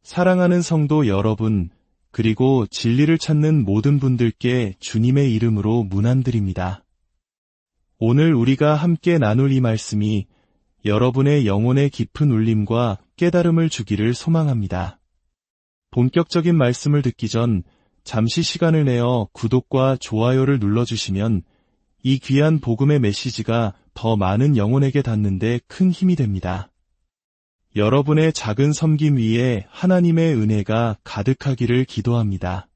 사랑하는 성도 여러분, 그리고 진리를 찾는 모든 분들께 주님의 이름으로 문안드립니다. 오늘 우리가 함께 나눌 이 말씀이 여러분의 영혼의 깊은 울림과 깨달음을 주기를 소망합니다. 본격적인 말씀을 듣기 전 잠시 시간을 내어 구독과 좋아요를 눌러주시면 이 귀한 복음의 메시지가 더 많은 영혼에게 닿는 데 큰 힘이 됩니다. 여러분의 작은 섬김 위에 하나님의 은혜가 가득하기를 기도합니다.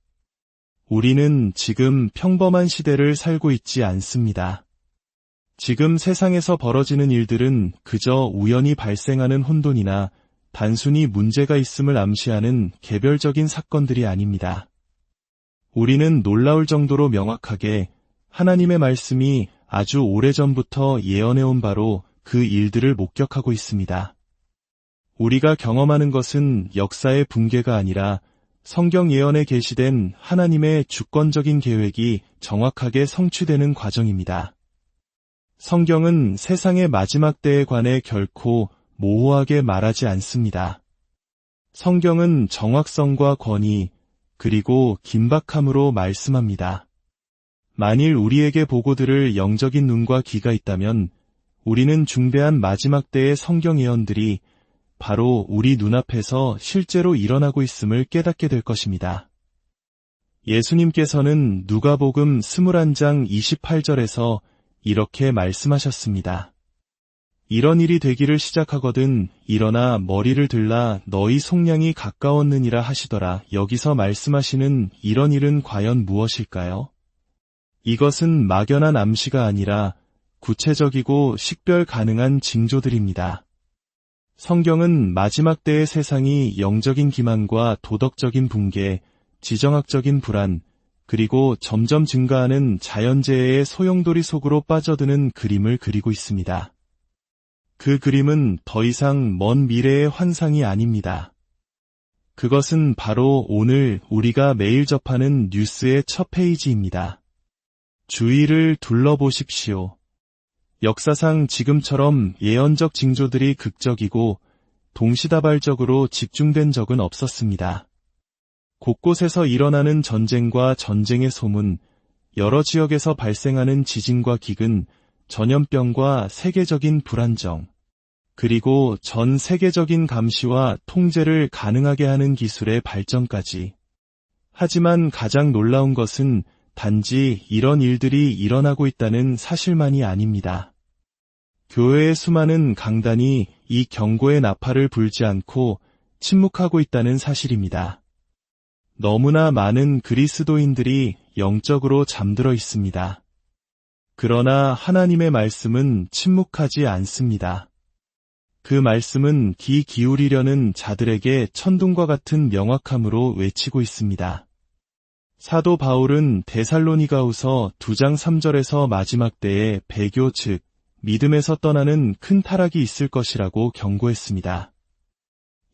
우리는 지금 평범한 시대를 살고 있지 않습니다. 지금 세상에서 벌어지는 일들은 그저 우연히 발생하는 혼돈이나 단순히 문제가 있음을 암시하는 개별적인 사건들이 아닙니다. 우리는 놀라울 정도로 명확하게 하나님의 말씀이 아주 오래전부터 예언해온 바로 그 일들을 목격하고 있습니다. 우리가 경험하는 것은 역사의 붕괴가 아니라 성경 예언에 계시된 하나님의 주권적인 계획이 정확하게 성취되는 과정입니다. 성경은 세상의 마지막 때에 관해 결코 모호하게 말하지 않습니다. 성경은 정확성과 권위, 그리고 긴박함으로 말씀합니다. 만일 우리에게 보고 들을 영적인 눈과 귀가 있다면 우리는 중대한 마지막 때의 성경 예언들이 바로 우리 눈앞에서 실제로 일어나고 있음을 깨닫게 될 것입니다. 예수님께서는 누가복음 21장 28절에서 이렇게 말씀하셨습니다. 이런 일이 되기를 시작하거든 일어나 머리를 들라 너희 속량이 가까웠느니라 하시더라. 여기서 말씀하시는 이런 일은 과연 무엇일까요? 이것은 막연한 암시가 아니라 구체적이고 식별 가능한 징조들입니다. 성경은 마지막 때의 세상이 영적인 기만과 도덕적인 붕괴, 지정학적인 불안, 그리고 점점 증가하는 자연재해의 소용돌이 속으로 빠져드는 그림을 그리고 있습니다. 그 그림은 더 이상 먼 미래의 환상이 아닙니다. 그것은 바로 오늘 우리가 매일 접하는 뉴스의 첫 페이지입니다. 주위를 둘러보십시오. 역사상 지금처럼 예언적 징조들이 극적이고 동시다발적으로 집중된 적은 없었습니다. 곳곳에서 일어나는 전쟁과 전쟁의 소문, 여러 지역에서 발생하는 지진과 기근, 전염병과 세계적인 불안정, 그리고 전 세계적인 감시와 통제를 가능하게 하는 기술의 발전까지. 하지만 가장 놀라운 것은 단지 이런 일들이 일어나고 있다는 사실만이 아닙니다. 교회의 수많은 강단이 이 경고의 나팔을 불지 않고 침묵하고 있다는 사실입니다. 너무나 많은 그리스도인들이 영적으로 잠들어 있습니다. 그러나 하나님의 말씀은 침묵하지 않습니다. 그 말씀은 귀 기울이려는 자들에게 천둥과 같은 명확함으로 외치고 있습니다. 사도 바울은 데살로니가후서 2장 3절에서 마지막 때에 배교 즉 믿음에서 떠나는 큰 타락이 있을 것이라고 경고했습니다.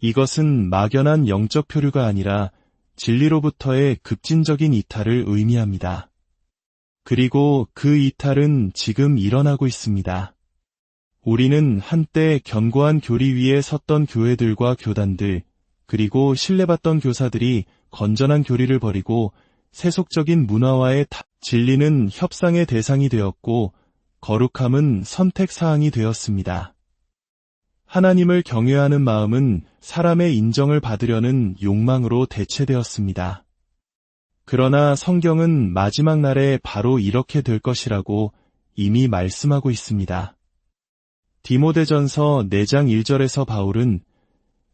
이것은 막연한 영적 표류가 아니라 진리로부터의 급진적인 이탈을 의미합니다. 그리고 그 이탈은 지금 일어나고 있습니다. 우리는 한때 견고한 교리 위에 섰던 교회들과 교단들, 그리고 신뢰받던 교사들이 건전한 교리를 버리고 세속적인 문화와의 진리는 협상의 대상이 되었고 거룩함은 선택사항이 되었습니다. 하나님을 경외하는 마음은 사람의 인정을 받으려는 욕망으로 대체되었습니다. 그러나 성경은 마지막 날에 바로 이렇게 될 것이라고 이미 말씀하고 있습니다. 디모데전서 4장 1절에서 바울은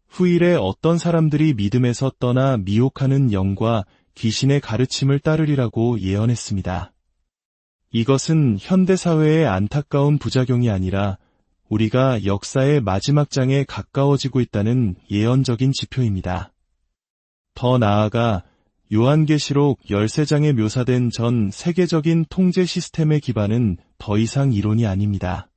후일에 어떤 사람들이 믿음에서 떠나 미혹하는 영과 귀신의 가르침을 따르리라고 예언했습니다. 이것은 현대사회의 안타까운 부작용이 아니라 우리가 역사의 마지막 장에 가까워지고 있다는 예언적인 지표입니다. 더 나아가 요한계시록 13장에 묘사된 전 세계적인 통제 시스템의 기반은 더 이상 이론이 아닙니다.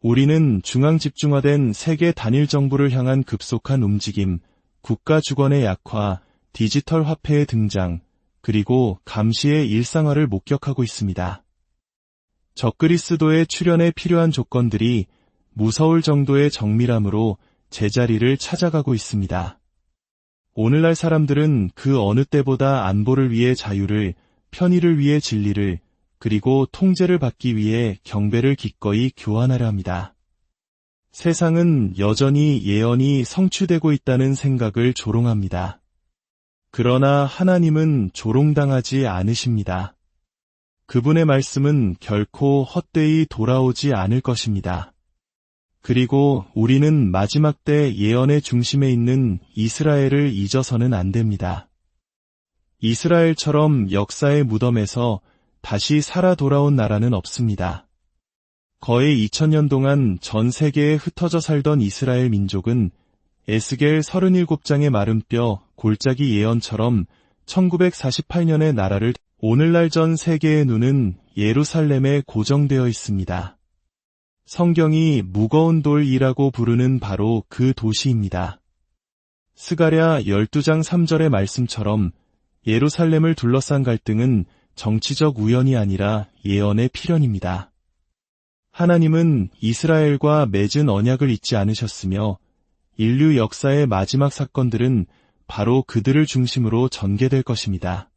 우리는 중앙집중화된 세계 단일 정부를 향한 급속한 움직임, 국가 주권의 약화, 디지털 화폐의 등장, 그리고 감시의 일상화를 목격하고 있습니다. 적그리스도의 출현에 필요한 조건들이 무서울 정도의 정밀함으로 제자리를 찾아가고 있습니다. 오늘날 사람들은 그 어느 때보다 안보를 위해 자유를, 편의를 위해 진리를, 그리고 통제를 받기 위해 경배를 기꺼이 교환하려 합니다. 세상은 여전히 예언이 성취되고 있다는 생각을 조롱합니다. 그러나 하나님은 조롱당하지 않으십니다. 그분의 말씀은 결코 헛되이 돌아오지 않을 것입니다. 그리고 우리는 마지막 때 예언의 중심에 있는 이스라엘을 잊어서는 안 됩니다. 이스라엘처럼 역사의 무덤에서 다시 살아 돌아온 나라는 없습니다. 거의 2000년 동안 전 세계에 흩어져 살던 이스라엘 민족은 에스겔 37장의 마른 뼈, 골짜기 예언처럼 1948년의 나라를 오늘날 전 세계의 눈은 예루살렘에 고정되어 있습니다. 성경이 무거운 돌이라고 부르는 바로 그 도시입니다. 스가랴 12장 3절의 말씀처럼 예루살렘을 둘러싼 갈등은 정치적 우연이 아니라 예언의 필연입니다. 하나님은 이스라엘과 맺은 언약을 잊지 않으셨으며 인류 역사의 마지막 사건들은 바로 그들을 중심으로 전개될 것입니다.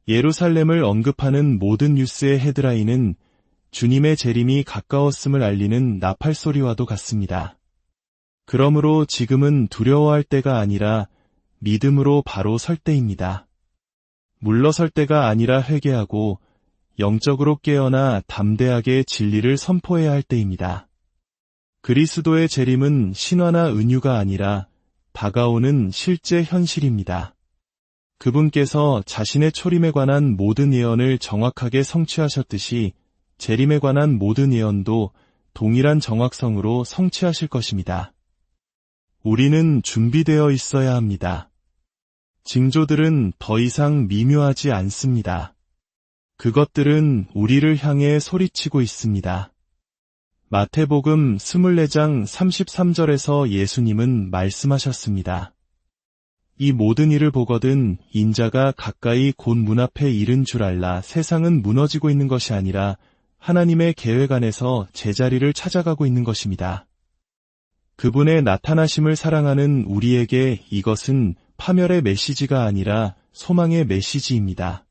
예루살렘을 언급하는 모든 뉴스의 헤드라인은 주님의 재림이 가까웠음을 알리는 나팔 소리와도 같습니다. 그러므로 지금은 두려워할 때가 아니라 믿음으로 바로 설 때입니다. 물러설 때가 아니라 회개하고 영적으로 깨어나 담대하게 진리를 선포해야 할 때입니다. 그리스도의 재림은 신화나 은유가 아니라 다가오는 실제 현실입니다. 그분께서 자신의 초림에 관한 모든 예언을 정확하게 성취하셨듯이 재림에 관한 모든 예언도 동일한 정확성으로 성취하실 것입니다. 우리는 준비되어 있어야 합니다. 징조들은 더 이상 미묘하지 않습니다. 그것들은 우리를 향해 소리치고 있습니다. 마태복음 24장 33절에서 예수님은 말씀하셨습니다. 이 모든 일을 보거든 인자가 가까이 곧 문 앞에 이른 줄 알라. 세상은 무너지고 있는 것이 아니라 하나님의 계획 안에서 제자리를 찾아가고 있는 것입니다. 그분의 나타나심을 사랑하는 우리에게 이것은 파멸의 메시지가 아니라 소망의 메시지입니다.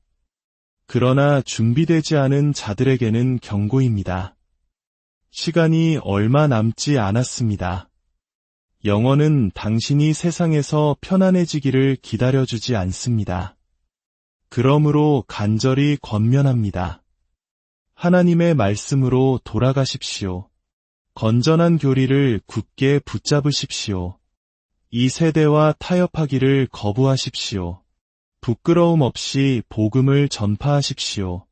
그러나 준비되지 않은 자들에게는 경고입니다. 시간이 얼마 남지 않았습니다. 영원은 당신이 세상에서 편안해지기를 기다려주지 않습니다. 그러므로 간절히 권면합니다. 하나님의 말씀으로 돌아가십시오. 건전한 교리를 굳게 붙잡으십시오. 이 세대와 타협하기를 거부하십시오. 부끄러움 없이 복음을 전파하십시오.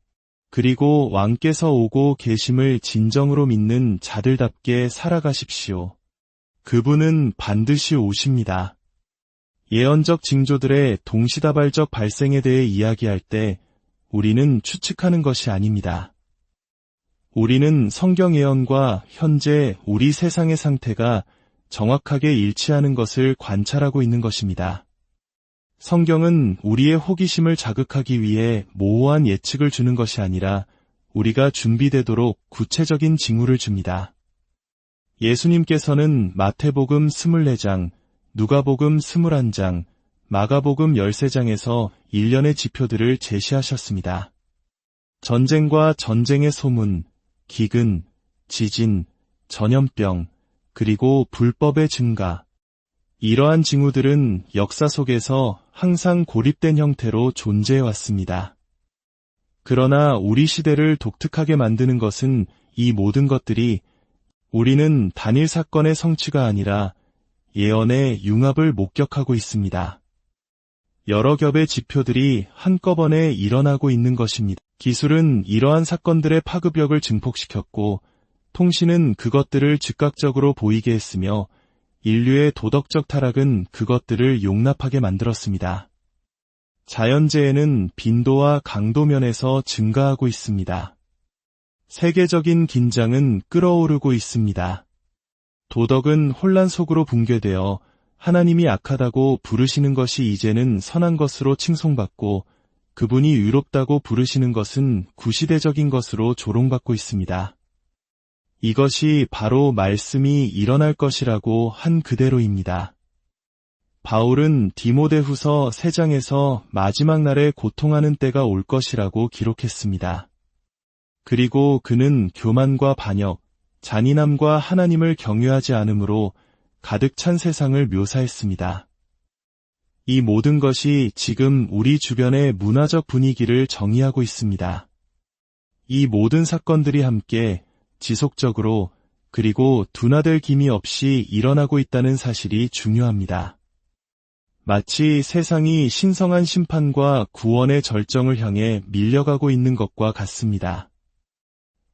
그리고 왕께서 오고 계심을 진정으로 믿는 자들답게 살아가십시오. 그분은 반드시 오십니다. 예언적 징조들의 동시다발적 발생에 대해 이야기할 때 우리는 추측하는 것이 아닙니다. 우리는 성경 예언과 현재 우리 세상의 상태가 정확하게 일치하는 것을 관찰하고 있는 것입니다. 성경은 우리의 호기심을 자극하기 위해 모호한 예측을 주는 것이 아니라 우리가 준비되도록 구체적인 징후를 줍니다. 예수님께서는 마태복음 24장, 누가복음 21장, 마가복음 13장에서 일련의 지표들을 제시하셨습니다. 전쟁과 전쟁의 소문, 기근, 지진, 전염병, 그리고 불법의 증가. 이러한 징후들은 역사 속에서 항상 고립된 형태로 존재해왔습니다. 그러나 우리 시대를 독특하게 만드는 것은 이 모든 것들이 우리는 단일 사건의 성취가 아니라 예언의 융합을 목격하고 있습니다. 여러 겹의 지표들이 한꺼번에 일어나고 있는 것입니다. 기술은 이러한 사건들의 파급력을 증폭시켰고, 통신은 그것들을 즉각적으로 보이게 했으며, 인류의 도덕적 타락은 그것들을 용납하게 만들었습니다. 자연재해는 빈도와 강도 면에서 증가하고 있습니다. 세계적인 긴장은 끓어오르고 있습니다. 도덕은 혼란 속으로 붕괴되어 하나님이 악하다고 부르시는 것이 이제는 선한 것으로 칭송받고 그분이 의롭다고 부르시는 것은 구시대적인 것으로 조롱받고 있습니다. 이것이 바로 말씀이 일어날 것이라고 한 그대로입니다. 바울은 디모데후서 3장에서 마지막 날에 고통하는 때가 올 것이라고 기록했습니다. 그리고 그는 교만과 반역, 잔인함과 하나님을 경외하지 않음으로 가득 찬 세상을 묘사했습니다. 이 모든 것이 지금 우리 주변의 문화적 분위기를 정의하고 있습니다. 이 모든 사건들이 함께 지속적으로 그리고 둔화될 기미 없이 일어나고 있다는 사실이 중요합니다. 마치 세상이 신성한 심판과 구원의 절정을 향해 밀려가고 있는 것과 같습니다.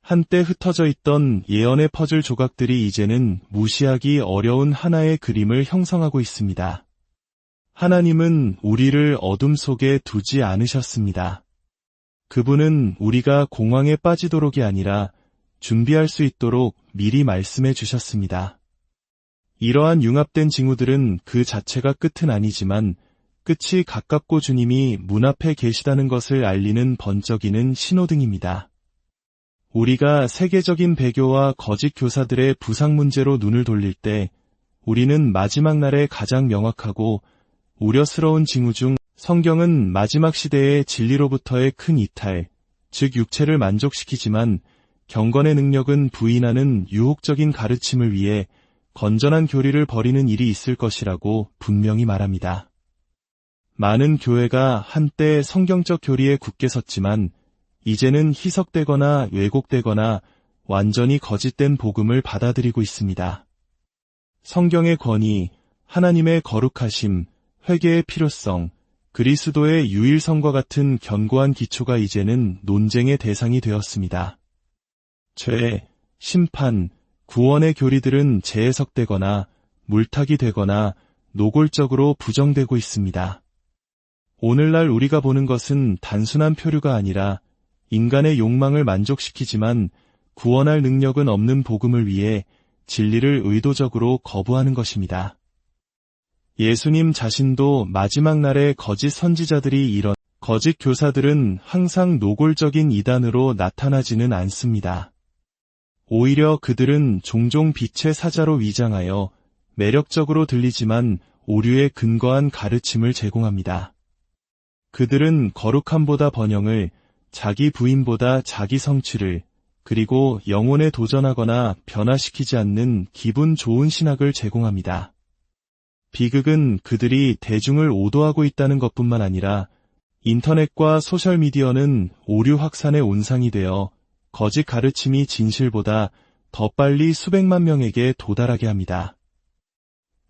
한때 흩어져 있던 예언의 퍼즐 조각들이 이제는 무시하기 어려운 하나의 그림을 형성하고 있습니다. 하나님은 우리를 어둠 속에 두지 않으셨습니다. 그분은 우리가 공황에 빠지도록이 아니라 준비할 수 있도록 미리 말씀해 주셨습니다. 이러한 융합된 징후들은 그 자체가 끝은 아니지만 끝이 가깝고 주님이 문 앞에 계시다는 것을 알리는 번쩍이는 신호등입니다. 우리가 세계적인 배교와 거짓 교사들의 부상 문제로 눈을 돌릴 때 우리는 마지막 날에 가장 명확하고 우려스러운 징후 중 성경은 마지막 시대의 진리로부터의 큰 이탈, 즉 육체를 만족시키지만 경건의 능력은 부인하는 유혹적인 가르침을 위해 건전한 교리를 버리는 일이 있을 것이라고 분명히 말합니다. 많은 교회가 한때 성경적 교리에 굳게 섰지만 이제는 희석되거나 왜곡되거나 완전히 거짓된 복음을 받아들이고 있습니다. 성경의 권위, 하나님의 거룩하심, 회개의 필요성, 그리스도의 유일성과 같은 견고한 기초가 이제는 논쟁의 대상이 되었습니다. 죄, 심판, 구원의 교리들은 재해석되거나 물타기 되거나 노골적으로 부정되고 있습니다. 오늘날 우리가 보는 것은 단순한 표류가 아니라 인간의 욕망을 만족시키지만 구원할 능력은 없는 복음을 위해 진리를 의도적으로 거부하는 것입니다. 예수님 자신도 마지막 날에 거짓 선지자들이 이런 거짓 교사들은 항상 노골적인 이단으로 나타나지는 않습니다. 오히려 그들은 종종 빛의 사자로 위장하여 매력적으로 들리지만 오류에 근거한 가르침을 제공합니다. 그들은 거룩함보다 번영을, 자기 부인보다 자기 성취를, 그리고 영혼에 도전하거나 변화시키지 않는 기분 좋은 신학을 제공합니다. 비극은 그들이 대중을 오도하고 있다는 것뿐만 아니라 인터넷과 소셜미디어는 오류 확산의 온상이 되어 거짓 가르침이 진실보다 더 빨리 수백만 명에게 도달하게 합니다.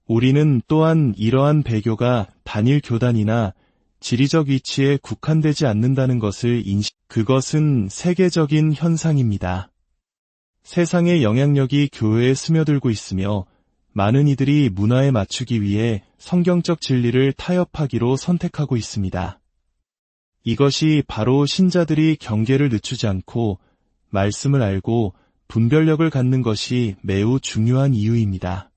우리는 또한 이러한 배교가 단일 교단이나 지리적 위치에 국한되지 않는다는 것을 그것은 세계적인 현상입니다. 세상의 영향력이 교회에 스며들고 있으며 많은 이들이 문화에 맞추기 위해 성경적 진리를 타협하기로 선택하고 있습니다. 이것이 바로 신자들이 경계를 늦추지 않고 말씀을 알고 분별력을 갖는 것이 매우 중요한 이유입니다.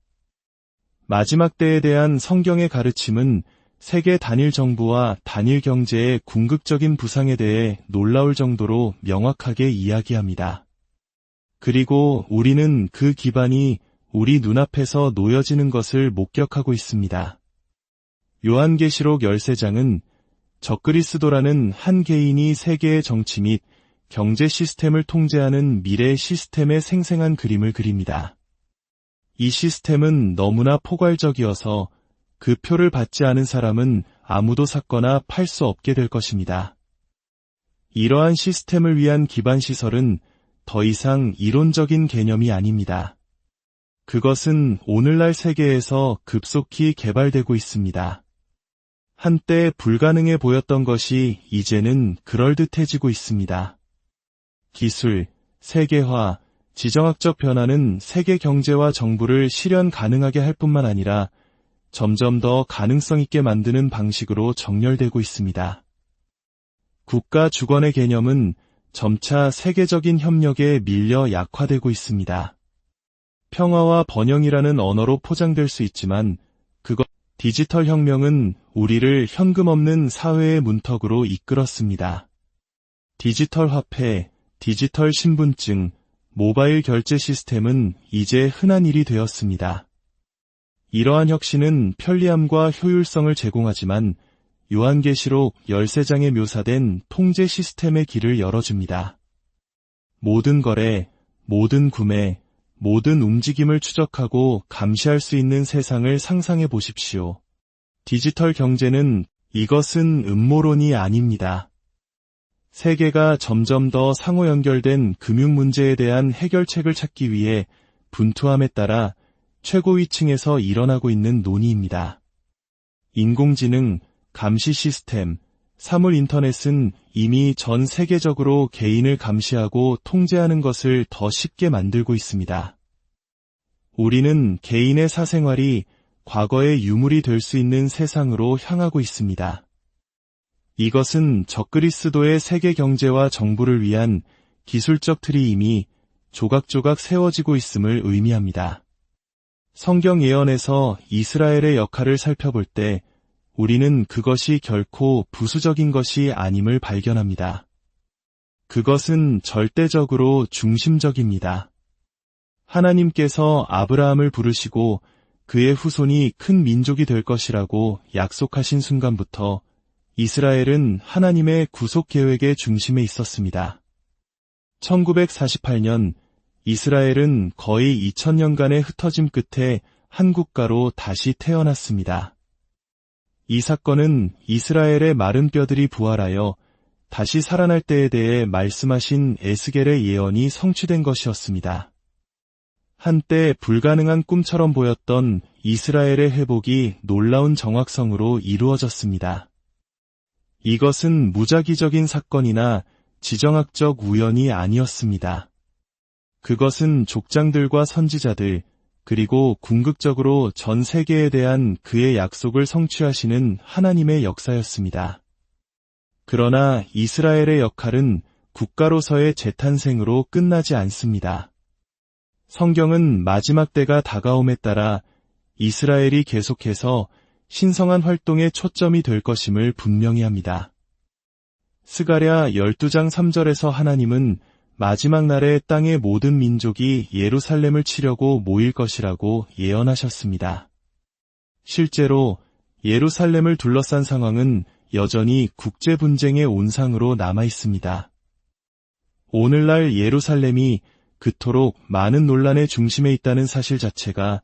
마지막 때에 대한 성경의 가르침은 세계 단일 정부와 단일 경제의 궁극적인 부상에 대해 놀라울 정도로 명확하게 이야기합니다. 그리고 우리는 그 기반이 우리 눈앞에서 놓여지는 것을 목격하고 있습니다. 요한계시록 13장은 적그리스도라는 한 개인이 세계의 정치 및 경제 시스템을 통제하는 미래 시스템의 생생한 그림을 그립니다. 이 시스템은 너무나 포괄적이어서 그 표를 받지 않은 사람은 아무도 샀거나 팔 수 없게 될 것입니다. 이러한 시스템을 위한 기반 시설은 더 이상 이론적인 개념이 아닙니다. 그것은 오늘날 세계에서 급속히 개발되고 있습니다. 한때 불가능해 보였던 것이 이제는 그럴듯해지고 있습니다. 기술, 세계화, 지정학적 변화는 세계 경제와 정부를 실현 가능하게 할 뿐만 아니라 점점 더 가능성 있게 만드는 방식으로 정렬되고 있습니다. 국가 주권의 개념은 점차 세계적인 협력에 밀려 약화되고 있습니다. 평화와 번영이라는 언어로 포장될 수 있지만 디지털 혁명은 우리를 현금 없는 사회의 문턱으로 이끌었습니다. 디지털 화폐, 디지털 신분증, 모바일 결제 시스템은 이제 흔한 일이 되었습니다. 이러한 혁신은 편리함과 효율성을 제공하지만 요한계시록 13장에 묘사된 통제 시스템의 길을 열어줍니다. 모든 거래, 모든 구매, 모든 움직임을 추적하고 감시할 수 있는 세상을 상상해 보십시오. 디지털 경제는 이것은 음모론이 아닙니다. 세계가 점점 더 상호 연결된 금융 문제에 대한 해결책을 찾기 위해 분투함에 따라 최고위층에서 일어나고 있는 논의입니다. 인공지능, 감시 시스템, 사물 인터넷은 이미 전 세계적으로 개인을 감시하고 통제하는 것을 더 쉽게 만들고 있습니다. 우리는 개인의 사생활이 과거의 유물이 될 수 있는 세상으로 향하고 있습니다. 이것은 적그리스도의 세계 경제와 정부를 위한 기술적 틀이 이미 조각조각 세워지고 있음을 의미합니다. 성경 예언에서 이스라엘의 역할을 살펴볼 때 우리는 그것이 결코 부수적인 것이 아님을 발견합니다. 그것은 절대적으로 중심적입니다. 하나님께서 아브라함을 부르시고 그의 후손이 큰 민족이 될 것이라고 약속하신 순간부터 이스라엘은 하나님의 구속 계획의 중심에 있었습니다. 1948년 이스라엘은 거의 2000년간의 흩어짐 끝에 한 국가로 다시 태어났습니다. 이 사건은 이스라엘의 마른 뼈들이 부활하여 다시 살아날 때에 대해 말씀하신 에스겔의 예언이 성취된 것이었습니다. 한때 불가능한 꿈처럼 보였던 이스라엘의 회복이 놀라운 정확성으로 이루어졌습니다. 이것은 무작위적인 사건이나 지정학적 우연이 아니었습니다. 그것은 족장들과 선지자들, 그리고 궁극적으로 전 세계에 대한 그의 약속을 성취하시는 하나님의 역사였습니다. 그러나 이스라엘의 역할은 국가로서의 재탄생으로 끝나지 않습니다. 성경은 마지막 때가 다가옴에 따라 이스라엘이 계속해서 신성한 활동의 초점이 될 것임을 분명히 합니다. 스가랴 12장 3절에서 하나님은 마지막 날에 땅의 모든 민족이 예루살렘을 치려고 모일 것이라고 예언하셨습니다. 실제로 예루살렘을 둘러싼 상황은 여전히 국제 분쟁의 온상으로 남아 있습니다. 오늘날 예루살렘이 그토록 많은 논란의 중심에 있다는 사실 자체가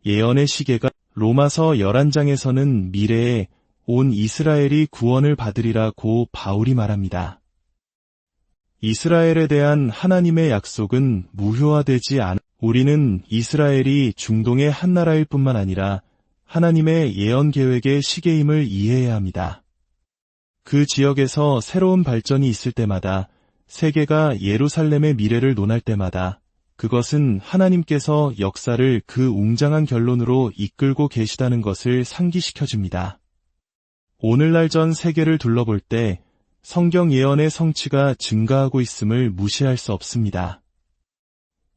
예언의 시계가 로마서 11장에서는 미래에 온 이스라엘이 구원을 받으리라고 바울이 말합니다. 이스라엘에 대한 하나님의 약속은 무효화되지 않아 우리는 이스라엘이 중동의 한 나라일 뿐만 아니라 하나님의 예언 계획의 시계임을 이해해야 합니다. 그 지역에서 새로운 발전이 있을 때마다 세계가 예루살렘의 미래를 논할 때마다 그것은 하나님께서 역사를 그 웅장한 결론으로 이끌고 계시다는 것을 상기시켜줍니다. 오늘날 전 세계를 둘러볼 때 성경 예언의 성취가 증가하고 있음을 무시할 수 없습니다.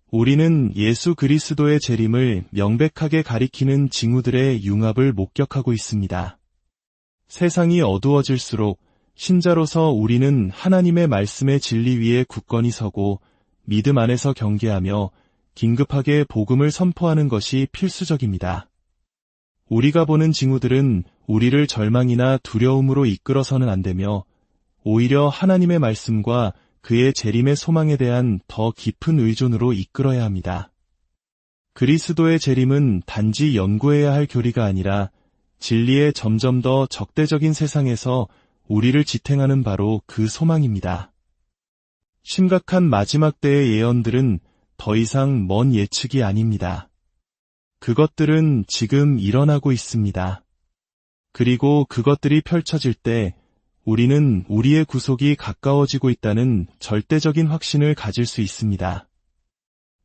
우리는 예수 그리스도의 재림을 명백하게 가리키는 징후들의 융합을 목격하고 있습니다. 세상이 어두워질수록 신자로서 우리는 하나님의 말씀의 진리 위에 굳건히 서고 믿음 안에서 경계하며 긴급하게 복음을 선포하는 것이 필수적입니다. 우리가 보는 징후들은 우리를 절망이나 두려움으로 이끌어서는 안 되며 오히려 하나님의 말씀과 그의 재림의 소망에 대한 더 깊은 의존으로 이끌어야 합니다. 그리스도의 재림은 단지 연구해야 할 교리가 아니라 진리의 점점 더 적대적인 세상에서 우리를 지탱하는 바로 그 소망입니다. 심각한 마지막 때의 예언들은 더 이상 먼 예측이 아닙니다. 그것들은 지금 일어나고 있습니다. 그리고 그것들이 펼쳐질 때 우리는 우리의 구속이 가까워지고 있다는 절대적인 확신을 가질 수 있습니다.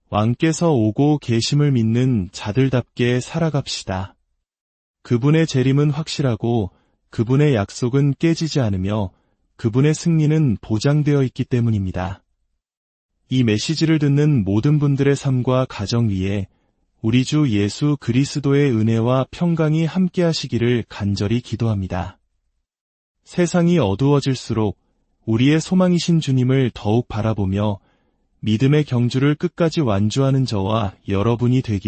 왕께서 오고 계심을 믿는 자들답게 살아갑시다. 그분의 재림은 확실하고 그분의 약속은 깨지지 않으며 그분의 승리는 보장되어 있기 때문입니다. 이 메시지를 듣는 모든 분들의 삶과 가정 위에 우리 주 예수 그리스도의 은혜와 평강이 함께하시기를 간절히 기도합니다. 세상이 어두워질수록 우리의 소망이신 주님을 더욱 바라보며 믿음의 경주를 끝까지 완주하는 저와 여러분이 되기를